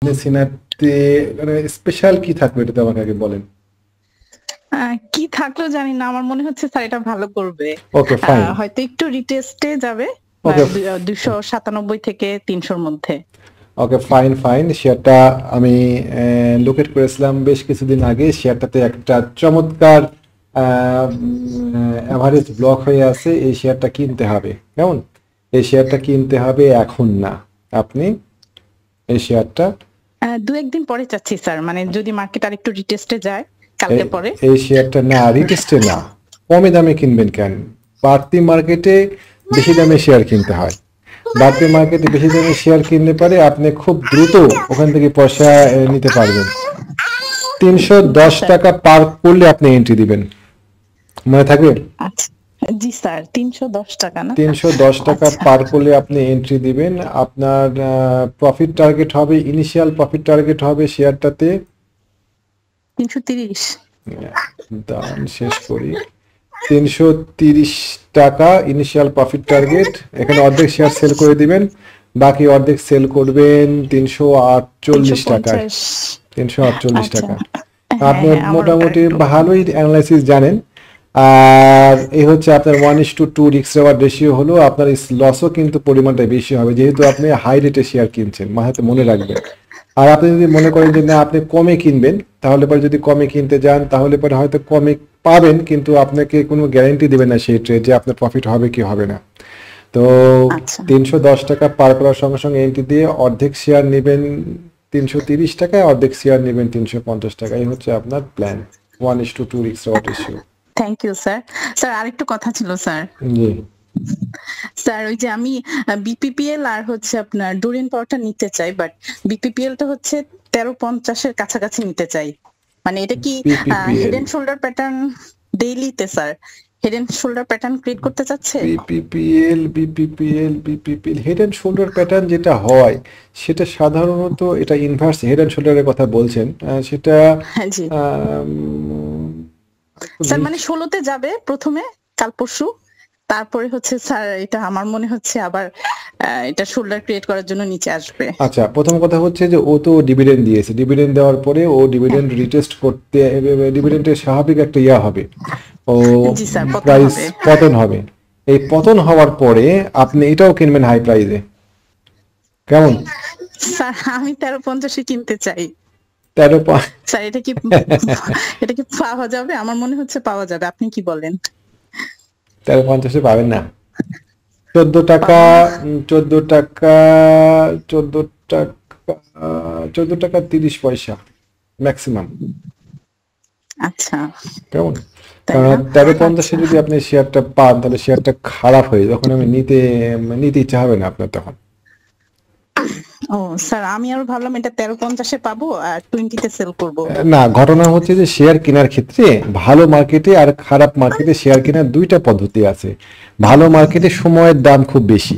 সিনাতে মানে স্পেশাল কি থাকবে এটা তো আমাকে আগে বলেন। কি থাকলো জানি না, আমার মনে হচ্ছে স্যার এটা ভালো করবে। Okay fine. হয়তো একটু রিটেস্টে যাবে ওকে 297 থেকে 300-র মধ্যে। ওকে ফাইন ফাইন, শেয়ারটা আমি লোকেট করেছিলাম বেশ কিছুদিন আগে। শেয়ারটাতে একটা চমৎকার অ্যাভারেজ ব্লক হয়ে আছে। এই শেয়ারটা কিনতে হবে, কেমন? এই শেয়ারটা কিনতে হবে, এখন না। আপনি এই শেয়ারটা 2-1 দিন পরে চাচ্ছি স্যার, মানে যদি মার্কেট আর একটু রিটেস্টে যায় কালকে পরে। এই শেয়ারটা না, রিটেস্টে না, কমে দামে কিনবেন কেন? বাড়তি মার্কেটে বেশি দামে শেয়ার কিনতে হয়। বাড়তি মার্কেটে বেশি দামে শেয়ার কিনলে পারে আপনি খুব দ্রুত ওখান থেকে পয়সা নিতে পারবেন। 310 টাকা পার করলে আপনি এন্ট্রি দিবেন, মনে থাকবে? আচ্ছা জি স্যার, 310 টাকা না? 310 টাকা আচ্ছা পার করলে আপনি এন্ট্রি দিবেন। আপনার প্রফিট টার্গেট হবে, ইনিশিয়াল প্রফিট টার্গেট হবে শেয়ারটাতে 330। দাম শেষ করি। 330 টাকা ইনিশিয়াল প্রফিট টার্গেট। এখানে অর্ধেক শেয়ার সেল করে দিবেন, বাকি অর্ধেক সেল করবেন 348 টাকায়। 348 আচ্ছা টাকা। হ্যাঁ আপনি হ্যাঁ, আমার ওটা মোটামুটি একটু ভালোই অ্যানালাইসিস জানেন। আর এই হচ্ছে আপনার 1:2 রিস্ক রেওয়ার্ড রেশিও হলো। আপনার লসও কিন্তু পরিমাণটা বেশি হবে, যেহেতু আপনি হাই রেটে শেয়ার কিনছেন, মাথাতে মনে রাখবেন। আর আপনি যদি মনে করেন যে না আপনি কমে কিনবেন, তাহলে পরে যদি কমে কিনতে যান তাহলে পরে হয়তো কমে পাবেন, কিন্তু আপনাকে কোনো গ্যারান্টি দেবে না সেই ট্রেড যে আপনার প্রফিট হবে কি হবে না। তো আচ্ছা 310 টাকা পার করার সঙ্গে সঙ্গে এন্ট্রি দিয়ে অর্ধেক শেয়ার নেবেন 330 টাকায়, অর্ধেক শেয়ার নেবেন 350 টাকা। এই হচ্ছে আপনার plan. 1:2 risk reward ratio. Thank you sir. Sir আরেকটু কথা ছিল স্যার। জি। স্যার ওই যে আমি বিপিপিএল আর হচ্ছে আপনার ডুরিন পাওয়ারটা নিতে চাই, বাট বিপিপিএল টা হচ্ছে 1350 এর কাছাকাছি নিতে চাই। মানে এটা কি head PPPL and shoulder pattern ডেইলিতে sir head and shoulder pattern create করতে চাচ্ছে? BPPL head and shoulder pattern যেটা হয় সেটা সাধারণত, এটা ইনভার্স হেড অ্যান্ড শোল্ডারের কথা বলছেন, সেটা হ্যাঁ জি একটু স্যার, মানে 16তে যাবে প্রথমে, কাল পরশু। তারপরে হচ্ছে স্যার এটা আমার মনে হচ্ছে আবার এটা শোল্ডার ক্রিয়েট করার জন্য নিচে আসবে। আচ্ছা, প্রথম কথা হচ্ছে যে ও তো ডিভিডেন্ড দিয়েছে, ডিভিডেন্ড দেওয়ার পরে ও ডিভিডেন্ড রিটেস্ট করতে, ডিভিডেন্ডের স্বাভাবিক একটা ইয়া হবে, ও জি স্যার পতন প্রাইস হবে। পতন হবে। এই পতন হওয়ার পরে আপনি এটাও কিনবেন হাই প্রাইসে, কেমন? স্যার আমি 1350 কিনতে চাই। 13 স্যার এটা কি এটা কি পাওয়া যাবে? আমার মনে হচ্ছে পাওয়া যাবে, আপনি কি বলেন? 13.50 পাবেন না। 14 টাকা, পাবো না? 14 টাকা, 14 টাকা, 14 টাকা 30 পয়সা ম্যাক্সিমাম, আচ্ছা কেমন? তাই কারণ না? 13.50 আচ্ছা যদি আপনি শেয়ারটা পান তাহলে শেয়ারটা খারাপ হয়ে যায়, তখন আমি নিতে ইচ্ছা হবে না আপনার তখন। ও স্যার, আমি আরো ভাবলাম এটা 1350 পাবো আর 20-তে সেল করব। না, ঘটনা হচ্ছে যে শেয়ার কেনার ক্ষেত্রে ভালো মার্কেটে আর খারাপ মার্কেটে শেয়ার কেনার দুইটা পদ্ধতি আছে। ভালো মার্কেটে সময়ের দাম খুব বেশি,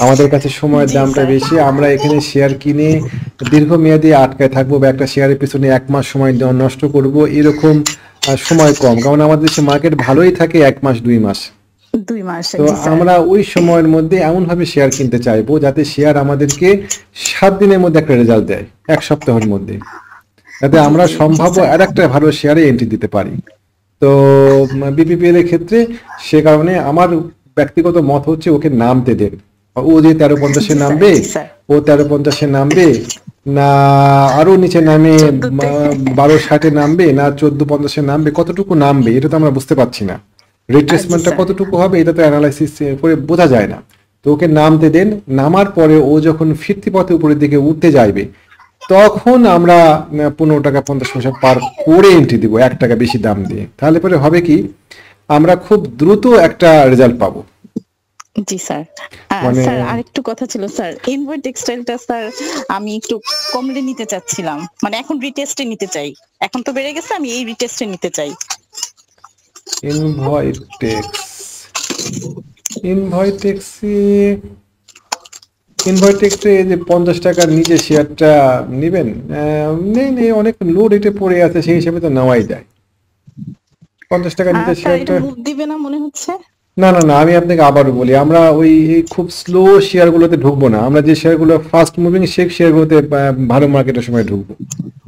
আমাদের কাছে সময়ের জি দামটা স্যার বেশি। আমরা এখানে শেয়ার কিনে দীর্ঘমেয়াদী আটকায় থাকবো, বা একটা শেয়ারের পিছনে 1 মাস সময় নষ্ট করব, এরকম সময় কম। কারণ আমাদের দেশে মার্কেট ভালোই থাকে 1 মাস 2 মাস। 2 মাস। তো জি স্যার আমরা ওই সময়ের মধ্যে এমন ভাবে শেয়ার কিনতে চাইবো যাতে শেয়ার আমাদেরকে 7 দিনের মধ্যে একটা রেজাল্ট দেয়, 1 সপ্তাহের মধ্যে, যাতে জি আমরা জি জি সম্ভাব্য স্যার। আর একটা ভালো শেয়ারে এন্ট্রি দিতে পারি। তো বিপিপিএল এর ক্ষেত্রে সে কারণে আমার ব্যক্তিগত মত হচ্ছে ওকে নামতে দেন। ও যে 13.50 জি স্যার নামবে, জি স্যার। ও 13.50 নামবে, না আরো নিচে নামে 14-তে 12.60 নামবে, না 14.50 নামবে, কতটুকু নামবে এটা তো আমরা বুঝতে পারছি না। জি রিট্রেসমেন্টটা স্যার। কতটুকু হবে এটা তো অ্যানালাইসিস করে বোঝা যায় না। তো ওকে নামতে দেন, নামার পরে ও যখন ফিরতি পথে উপরের দিকে উঠতে যাইবে তখন আমরা 15 টাকা 50 পয়সা পার করে এন্ট্রি দিব, 1 টাকা বেশি দাম দিয়ে। তাহলে পরে হবে কি, আমরা খুব দ্রুত একটা রেজাল্ট পাবো। জি স্যার। মানে স্যার আরেকটু কথা ছিল স্যার, এনভয় টেক্সটাইলটা স্যার আমি একটু কমলে নিতে চাচ্ছিলাম, মানে এখন রিটেস্টে নিতে চাই। এখন তো বেড়ে গেছে, আমি এই রিটেস্টে নিতে চাই। ইনভয়টেক্স, ইনভয়টেক্সে ইনভয়টেক্সে এই যে 50 টাকার নিচে শেয়ারটা নেবেন, নেই নেই, অনেক লো রেটে পড়ে আছে, সেই হিসাবে তো নেওয়াই যায়। 50 টাকার নিচে স্যার এটা শেয়ারটা মুভ দিবে না মনে হচ্ছে। না না না, আমি আপনাকে আবারও বলি, আমরা ওই এই খুব স্লো শেয়ারগুলোতে ঢুকবো না। আমরা যে শেয়ারগুলো ফাস্ট মুভিং সেই শেয়ারগুলোতে ভালো মার্কেটের সময় ঢুকবো,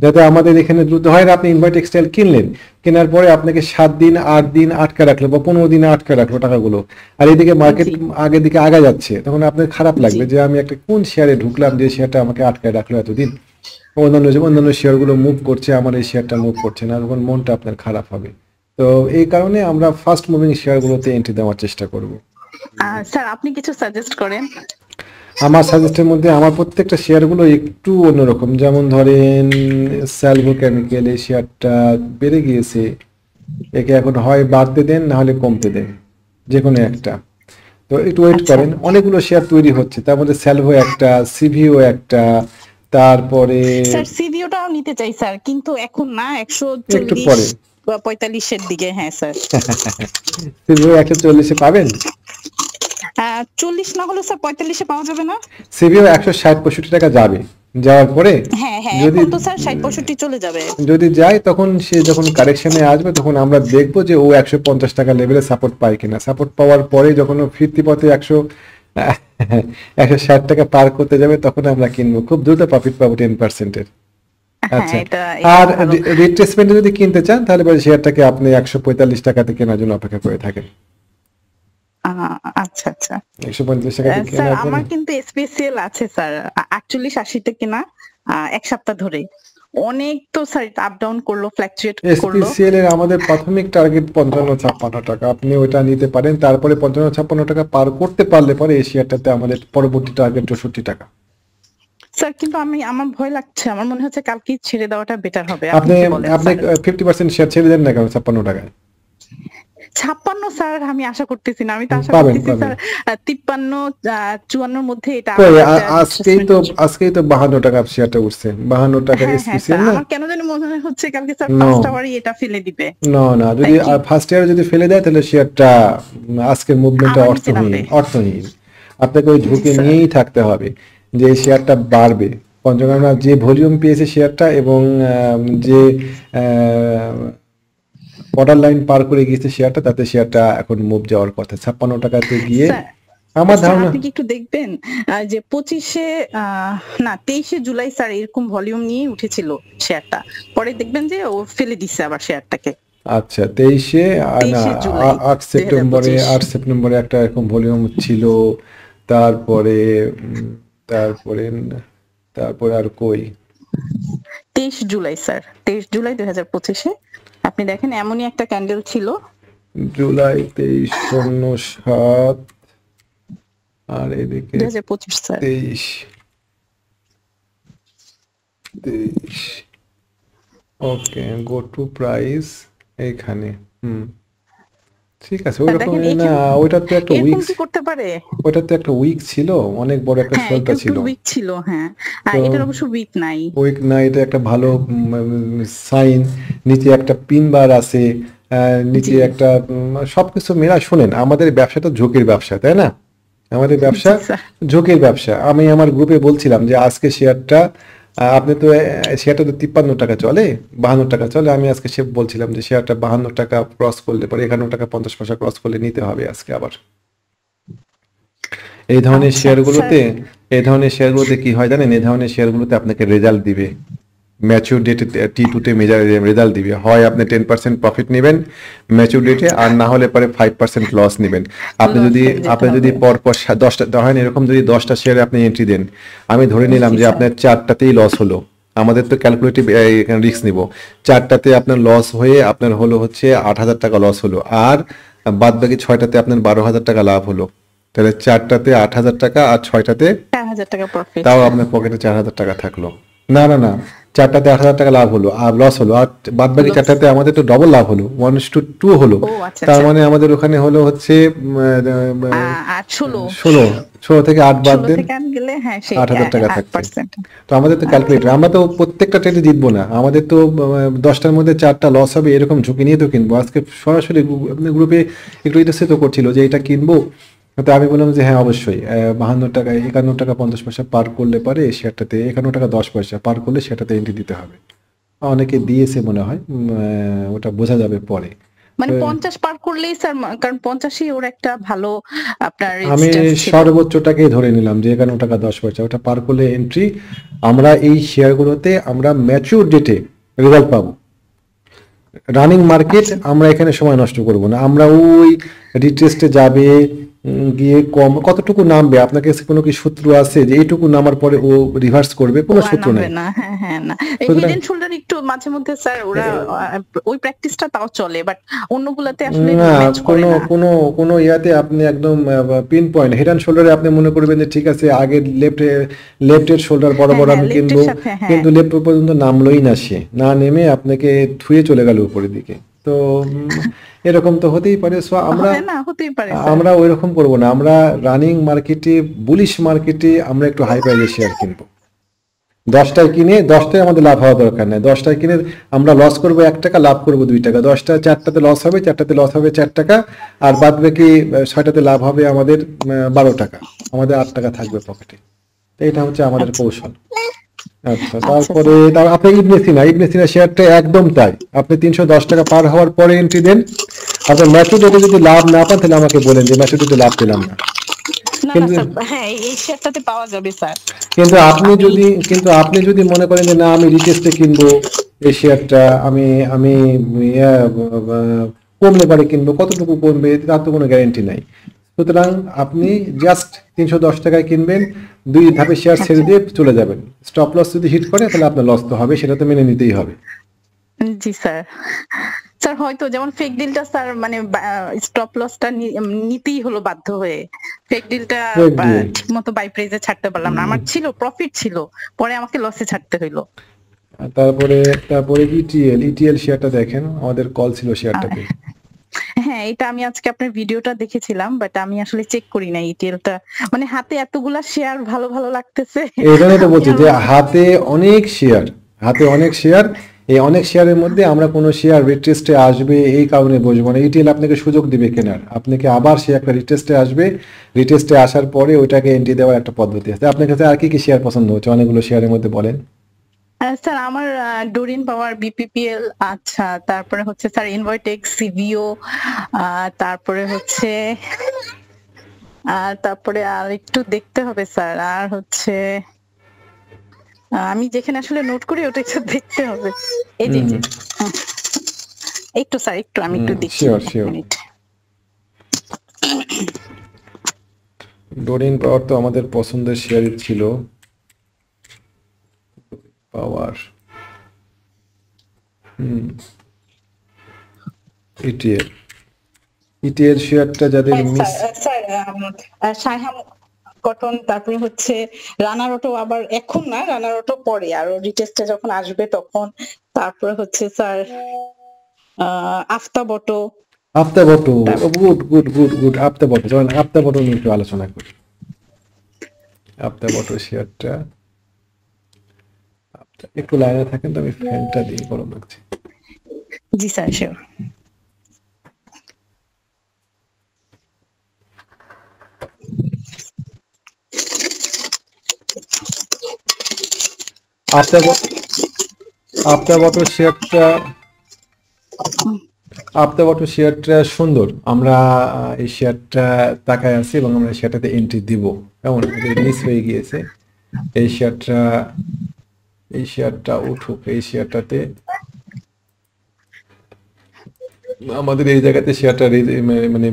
যাতে আমাদের এখানে দ্রুত হয়। আপনি ইনভাইট টেক্সটাইল কিনলেন, কেনার পরে আপনাকে 7 দিন 8 দিন আটকে রাখলো বা 15 দিন আটকে রাখলো টাকাগুলো, আর এদিকে মার্কেট জি আগের দিকে আগা যাচ্ছে, তখন আপনার খারাপ জি লাগবে যে আমি একটা কোন শেয়ারে ঢুকলাম যে শেয়ারটা আমাকে আটকে রাখলো এতদিন। অন্যান্য শেয়ারগুলো মুভ করছে, আমার এই শেয়ারটা মুভ করছে না, তখন মনটা আপনার খারাপ হবে। তো এই কারণে আমরা ফাস্ট মুভিং শেয়ারগুলোতে এন্ট্রি দেওয়ার চেষ্টা করব। স্যার আপনি কিছু সাজেস্ট করেন। আমার সাজেস্টের মধ্যে আমার প্রত্যেকটা শেয়ারগুলো একটু অন্যরকম। যেমন ধরেন স্যালভো কেমিক্যাল, এই শেয়ারটা বেড়ে গিয়েছে, একে এখন হয় বাড়তে দেন না হলে কমতে দেন, যে কোনো একটা। তো একটু ওয়েট আচ্ছা করেন, অনেকগুলো শেয়ার তৈরি হচ্ছে, তার মধ্যে স্যালভো একটা, সিভিও একটা, তারপরে স্যার সিভিওটাও নিতে চাই স্যার, কিন্তু এখন না, একটু 140 পরে বা 45-এর দিকে। হ্যাঁ স্যার। সিভিও 140-এ পাবেন। 40 না হলে স্যার 45-এ পাওয়া যাবে না? সিভিও 160-65 টাকা যাবে, যাওয়ার পরে হ্যাঁ হ্যাঁ, যদি এখন তো স্যার 60-65 চলে যাবে। যদি যায়, তখন সে যখন কারেকশনে আসবে তখন আমরা দেখবো যে ও 150 টাকা লেভেলে সাপোর্ট পায় কিনা। সাপোর্ট পাওয়ার পরে যখন ও ফিরতি পথে 160 টাকা পার করতে যাবে, তখন আমরা কিনবো, খুব দ্রুত প্রফিট পাবো 10%-এর। হ্যাঁ, আচ্ছা, এটা আর ভালো। রিট্রেসমেন্টে যদি কিনতে চান, তাহলে পরে শেয়ারটাকে আপনি 145 টাকাতে কেনার জন্য অপেক্ষা করে থাকেন। আচ্ছা আচ্ছা। 145 টাকাতে স্যার কেনার পরে আমার কিন্তু স্পেশাল আছে স্যার, 48-80-তে কেনা, 1 সপ্তাহ ধরে। অনেক তো স্যার আপ ডাউন করলো, ফ্ল্যাকচুয়েট করলো। এসপিসিএল এর আমাদের প্রাথমিক টার্গেট 55-56 টাকা, আপনি ওইটা নিতে পারেন। তারপরে 55-56 টাকা পার করতে পারলে পরে এই শেয়ারটাতে আমাদের পরবর্তী টার্গেট 64 টাকা। স্যার কিন্তু আমার ভয় লাগছে, আমার মনে হচ্ছে কালকে ছেড়ে দেওয়াটা বেটার হবে। আপনি আপনি কি বলেন আপনি স্যার? 50% শেয়ার ছেড়ে দেন না কেন 56 টাকায়? 56 স্যার আমি আশা করতেছি না, আমি তো আশা পাবেন করতেছি পাবেন। স্যার 53 54-র মধ্যে এটা কই আবার একটা আজকেই adjustment তো আসবে। আজকেই তো 52 টাকা শেয়ারটা উঠছে, 52 টাকা হ্যাঁ হ্যাঁ এসপিসিএল স্যার, না। আমার কেন জানি মনে হচ্ছে কালকে স্যার নো ফার্স্ট আওয়ারই এটা ফেলে দিবে। না, তাই যদি কি ফার্স্ট ইয়ারে যদি ফেলে দেয়, তাহলে শেয়ারটা আজকের মুভমেন্টটা আবার নিচে অর্থহীন নামবে? অর্থহীন। আপনাকে ওই জি ঝুঁকি স্যার। নিয়েই থাকতে হবে যে এই শেয়ারটা বাড়বে। পঞ্চগড়া যে ভলিউম পেয়েছে শেয়ারটা, এবং যে বর্ডার লাইন পার করে গিয়েছে শেয়ারটা, তাতে শেয়ারটা এখন মুভ যাওয়ার কথা 56 টাকাতে গিয়ে। স্যার আমার স্যার ধারণা আপনি কি একটু দেখবেন যে 25-এ না 23-শে জুলাই স্যার এরকম ভলিউম নিয়ে উঠেছিল শেয়ারটা, পরে দেখবেন যে ও ফেলে দিচ্ছে আবার শেয়ারটাকে। আচ্ছা 23-এ না, 23-শে জুলাই 8 সেপ্টেম্বরে 2025। 8 সেপ্টেম্বরে একটা এরকম ভলিউম ছিল। তারপরে তারপরে তারপরে আর কই 23 জুলাই স্যার, 23 জুলাই 2025-এ আপনি দেখেন এমনই একটা ক্যান্ডেল ছিল। জুলাই 23-07, আর এদিকে 2025 sir. 23 okay, go to price এইখানে। ঠিক আছে, ওই স্যার রকম দেখেন না, এখানে ওইটা তো একটা এরকম উইকস, কি করতে পারে? ওইটা তো একটা উইক ছিল, অনেক বড় একটা হ্যাঁ এটা স্বল্পা একটু ছিল। উইক ছিল। হ্যাঁ তো এটার অবশ্য উইক নাই। উইক না, এটা একটা ভালো সাইন। নিচে একটা পিন বার আছে, জি নিচে একটা সবকিছু মেলা। শুনেন, আমাদের ব্যবসাটা ঝুঁকির ব্যবসা, তাই না? আমাদের ব্যবসা জি স্যার। ঝুঁকির ব্যবসা। আমি আমার গ্রুপে বলছিলাম যে আজকে শেয়ারটা আপনি তো শেয়ারটা তো 53 টাকা চলে, 52 টাকা চলে। আমি আজকে বলছিলাম যে শেয়ারটা 52 টাকা ক্রস করলে পরে 51 টাকা 50 পয়সা ক্রস করলে নিতে হবে আজকে আবার। এই ধরনের আচ্ছা স্যার। শেয়ারগুলোতে এই ধরনের শেয়ারগুলোতে কি হয় জানেন? এই ধরনের শেয়ারগুলোতে আপনাকে রেজাল্ট দিবে, ম্যাচিউর ডেটে T2-তে রেজাল্ট দিবে। হয় আপনি 10% প্রফিট নেবেন ম্যাচিউর ডেটে, আর না হলে পরে 5% লস নেবেন। আপনি লস যদি হয়ে যেতে আপনি যদি হবে। পরপর 10টা ধরেন, এরকম যদি 10টা শেয়ারে আপনি এন্ট্রি দেন, আমি ধরে নিলাম জি যে স্যার। আপনার 4টাতেই লস হলো। আমাদের তো ক্যালকুলেটিভ রিস্ক নিব। 4টাতে আপনার লস হয়ে আপনার হলো হচ্ছে 8,000 টাকা লস হলো, আর বাদ বাকি 6টাতে আপনার 12,000 টাকা লাভ হলো। তাহলে 4টাতে 8,000 টাকা, আর 6টাতে 4,000 টাকা প্রফিট। তাও আপনার পকেটে 4,000 টাকা থাকলো। না, 4টাতে 8,000 টাকা লাভ হলো আর লস হলো, আর বাদ বাকি লস। 4টাতে আমাদের তো ডবল লাভ হলো, 1:2 হলো। ও আচ্ছা তার আচ্ছা। মানে আমাদের ওখানে হলো হচ্ছে 8 ষোলো, 16 থেকে 8 বাদ 16 দেন, থেকে 8 গেলে হ্যাঁ সেই 8,000 টাকা থাকছে। 8%। তো আমাদের তো আচ্ছা ক্যালকুলেটর, আমরা তো প্রত্যেকটা ট্রেডে জিতবো না। আমাদের তো 10টার মধ্যে 4টা লস হবে, এরকম ঝুঁকি নিয়ে তো কিনবো। আজকে সরাসরি আপনার গ্রুপে একটু ইন্টারেস্ট তো করছিল যে এটা কিনবো। তো আমি বললাম যে হ্যাঁ অবশ্যই, 52 টাকা 51 টাকা 50 পয়সা পার করলে পারে এই শেয়ারটাতে, 51 টাকা 10 পয়সা পার করলে সেটাতে এন্ট্রি দিতে হবে। অনেকে দিয়েছে মনে হয়, ওটা বোঝা যাবে পরে। মানে 50 পার করলেই স্যার, কারণ 50ই ওর একটা ভালো আপনার আমি রেজিস্ট্যান্স ছিল। সর্বোচ্চটাকেই ধরে নিলাম যে 11 টাকা 10 পয়সা, ওটা পার করলে এন্ট্রি। আমরা এই শেয়ারগুলোতে আমরা ম্যাচিউর ডেটে রেজাল্ট পাবো। রানিং মার্কেট আচ্ছা আমরা এখানে সময় নষ্ট করব না। আমরা ওই রিটেস্টে যাবে, গিয়ে কম কতটুকু নামবে, আপনার কাছে কোনো কি সূত্র আছে যে এইটুকু নামার পরে ও রিভার্স করবে? ও কোনো আর সূত্র নামবে নাই। না, হ্যাঁ হ্যাঁ না। এই হেড সুতরাং এন্ড শোল্ডার একটু মাঝে মধ্যে স্যার ওরা ওই প্র্যাকটিসটা তাও চলে, বাট অন্যগুলাতে আসলে না, ম্যাচ করে কোনো না। কোনো কোনো ইয়াতে আপনি একদম পিন পয়েন্ট হেড অ্যান্ড শোল্ডারে আপনি মনে করবেন যে ঠিক আছে আগের লেফটের শোল্ডার হ্যাঁ বরাবর হ্যাঁ, আমি লেফটের কিনবো, সাথে হ্যাঁ। কিন্তু লেফট পর্যন্ত নামলোই না, সে না নেমে আপনাকে থুয়ে চলে গেল উপরের দিকে। তো এরকম তো হতেই পারে। সো আমরা হয় না, হতেই পারে স্যার। আমরা ওই রকম করবো না। আমরা রানিং মার্কেটে, বুলিশ মার্কেটে আমরা একটু হাই প্রাইসে শেয়ার কিনবো। 10টায় কিনে 10টায় আমাদের লাভ হওয়া দরকার নেই। 10টায় কিনে আমরা লস করবো 1 টাকা, লাভ করবো 2 টাকা। 4টাতে লস হবে, 4টাতে লস হবে 4 টাকা, আর বাদ বাকি 6টাতে লাভ হবে আমাদের 12 টাকা। আমাদের 8 টাকা থাকবে পকেটে। তো এটা হচ্ছে আমাদের আচ্ছা কৌশল। আচ্ছা, আচ্ছা তারপরে স্যার। আপনি ইবনে সিনা শেয়ারটা একদম তাই। আপনি 310 টাকা পার হওয়ার পরে এন্ট্রি দেন। আপনার ম্যাচুরিটিতে যদি লাভ না পান তাহলে আমাকে বলেন যে ম্যাচুরিটিতে লাভ পেলাম না। না না কিন্তু স্যার, হ্যাঁ এই শেয়ারটাতে পাওয়া যাবে স্যার। কিন্তু আপনি আমি যদি কিন্তু আপনি যদি মনে করেন যে না আমি রিটেস্টে কিনবো এই শেয়ারটা, আমি আমি ইয়া, কমলে পারে কিনবো, কতটুকু কমবে তার তো কোনো গ্যারেন্টি নাই। সুতরাং আপনি জাস্ট 310 টাকায় কিনবেন, 2 ধাপে শেয়ার ছেড়ে আচ্ছা দিয়ে চলে যাবেন। স্টপ লস যদি হিট করে তাহলে আপনার লস তো হবে, সেটা তো মেনে নিতেই হবে। জি স্যার। স্যার হয়তো যেমন ফেক ডিলটা স্যার, মানে স্টপ লসটা নিতেই হলো বাধ্য হয়ে। ফেক ডিলটা Check দিয়ে। ঠিক মতো বাই প্রাইসে ছাড়তে পারলাম না, আমার ছিল প্রফিট ছিল, পরে আমাকে লসে ছাড়তে হইলো। আর তারপরে ইটিএল শেয়ারটা দেখেন, আমাদের কল ছিল আহ, শেয়ারটাতে। হ্যাঁ এটা আমি আজকে আপনার ভিডিওটা দেখেছিলাম, বাট আমি আসলে চেক করি না ইটিএলটা, মানে হাতে এতগুলা শেয়ার ভালো ভালো লাগতেছে। এই জন্যই তো আমি বলছি আর যে ভাবতেছি হাতে অনেক শেয়ার, এই অনেক শেয়ারের মধ্যে আমরা কোনো শেয়ার রিটেস্টে আসবে এই কারণে বসবো না। ইটিএল আপনাকে সুযোগ দিবে কেনার, আপনাকে আবার সে একটা রিটেস্টে আসবে, রিটেস্টে আসার পরে ওইটাকে এন্ট্রি দেওয়ার একটা পদ্ধতি আছে। আপনার কাছে আর কি কি শেয়ার পছন্দ হচ্ছে অনেকগুলো শেয়ারের মধ্যে বলেন? স্যার আমার ডোরিন পাওয়ার, বিপিপিএল, আচ্ছা তারপরে হচ্ছে স্যার ইনভাইটেক্স, সিভিও, তারপরে হচ্ছে তারপরে আর একটু দেখতে হবে স্যার, আর হচ্ছে আমি যেখানে আসলে নোট করি ওটা একটু দেখতে হবে। এই যে এই যে, হুম, একটু স্যার একটু আমি একটু দেখি, শিওর এক শিওর। মিনিট। ডোরিন পাওয়ার তো আমাদের পছন্দের শেয়ারই ছিল। পাওয়ার, ইটিএল ইটিএল শেয়ারটা যাদের হ্যাঁ miss. Sir, sir Saiham cotton, তারপরে হচ্ছে রানার অটো, আবার এখন না রানার অটো পরে আরো রিটেস্টে যখন আসবে তখন। তারপরে হচ্ছে স্যার আফতাব অটো। আফতাবটো, গুড গুড গুড গুড। আফতাবটো, চলেন আফতাবটো নিয়ে একটু আলোচনা করি। আফতাবটো শেয়ারটা, একটু লাইনে থাকেন তো, আমি ফ্যানটা দিয়ে গরম লাগছে। জি স্যার শিওর। আফতাবটো শেয়ারটা শেয়ারটা সুন্দর। আমরা এই শেয়ারটা তাকায় আছি এবং আমরা শেয়ারটাতে এন্ট্রি দিব। কেমন মিস হয়ে গিয়েছে। এই শেয়ারটা উঠুক। এই শেয়ারটাতে আমাদের এই জায়গাতে শেয়ারটা মানে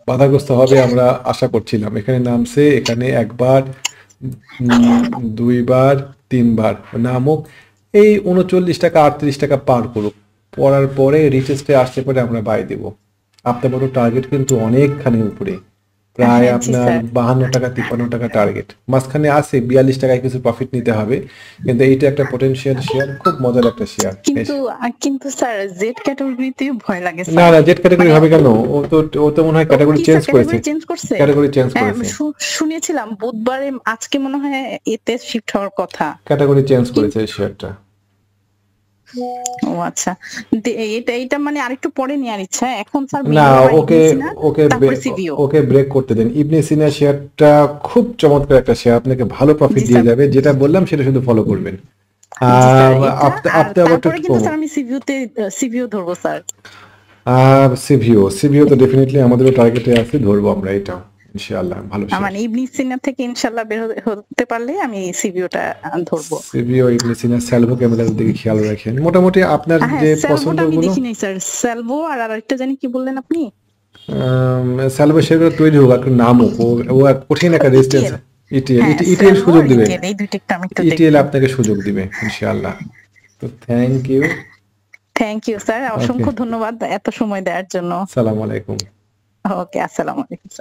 বাধাগ্রস্ত হবে আমরা আশা করছিলাম। এখানে নামছে, এখানে একবার, দুইবার, তিনবার নামুক, এই 39 টাকা 38 টাকা পার করুক, পড়ার পরে রিচেস্টে আসতে পারে আমরা বাই দেব। আপনার বড় টার্গেট কিন্তু অনেকখানি উপরে, প্রায় হ্যাঁ জি আপনার স্যার। 52 টাকা 53 টাকা টার্গেট। মাঝখানে আছে 42 টাকায় কিছু প্রফিট নিতে হবে, কিন্তু এইটা একটা পটেনশিয়াল শেয়ার, খুব মজার একটা শেয়ার। কিন্তু স্যার জেড ক্যাটাগরিতে ভয় লাগে না স্যার। না, জেড ক্যাটাগরি মানে হবে কেন? ও তো মনে হয় ক্যাটাগরি কি চেঞ্জ স্যার করেছে। ক্যাটাগরি চেঞ্জ করছে? ক্যাটাগরি চেঞ্জ হ্যাঁ করেছে। শুনেছিলাম বুধবারে, আজকে মনে হয় এতে শিফট হওয়ার কথা। ক্যাটাগরি চেঞ্জ করেছে এই শেয়ারটা। ও আচ্ছা, এটা মানে আরেকটু পরে নেওয়ার ইচ্ছা এখন স্যার। না, ইবনে সিনা, তারপরে সিভিও। ওকে ব্রেক করতে দেন। ইবনে সিনা শেয়ারটা খুব চমৎকার একটা শেয়ার, আপনাকে ভালো প্রফিট জি দিয়ে স্যার। যাবে। যেটা বললাম সেটা শুধু ফলো করবেন। জি স্যার এটা, আর আপনি আবার তারপরে একটু কিন্তু কম। স্যার আমি সিভিও ধরবো স্যার। সিভিও তো ডেফিনেটলি আমাদেরও টার্গেটে আছে, ধরবো আমরা এটাও ইনশাআল্লাহ। ভালো শেয়ার। মানে ইবনে সিনা থেকে ইনশাল্লাহ বের হতে পারলে আমি সিভিওটা ধরবো। সিভিও, ইবনে সিনা, স্যালভো ক্যামেলার দিকে খেয়াল রাখেন। মোটামুটি আপনার হ্যাঁ যে স্যালভোটা আমি পছন্দগুলো, দেখি নাই স্যার, স্যালভো আর আরেকটা জানি কি বললেন আপনি? স্যালভো সেগুলো তৈরি হোক, একটু নাম হোক, ও এক কঠিন একটা রেজিস্ট্যান্স। ইটিএল, ইটিএল, হ্যাঁ ইটিএল স্যালভো সুযোগ আর দিবে, ইটিএল এই দুইটা একটু আমি একটু ইটিএল দেখবো। আপনাকে সুযোগ দিবে ইনশাআল্লাহ। তো thank you. Thank you sir, okay, অসংখ্য ধন্যবাদ এত সময় দেওয়ার জন্য। সালাম আলাইকুম। ওকে, আসসালামু আলাইকুম স্যার।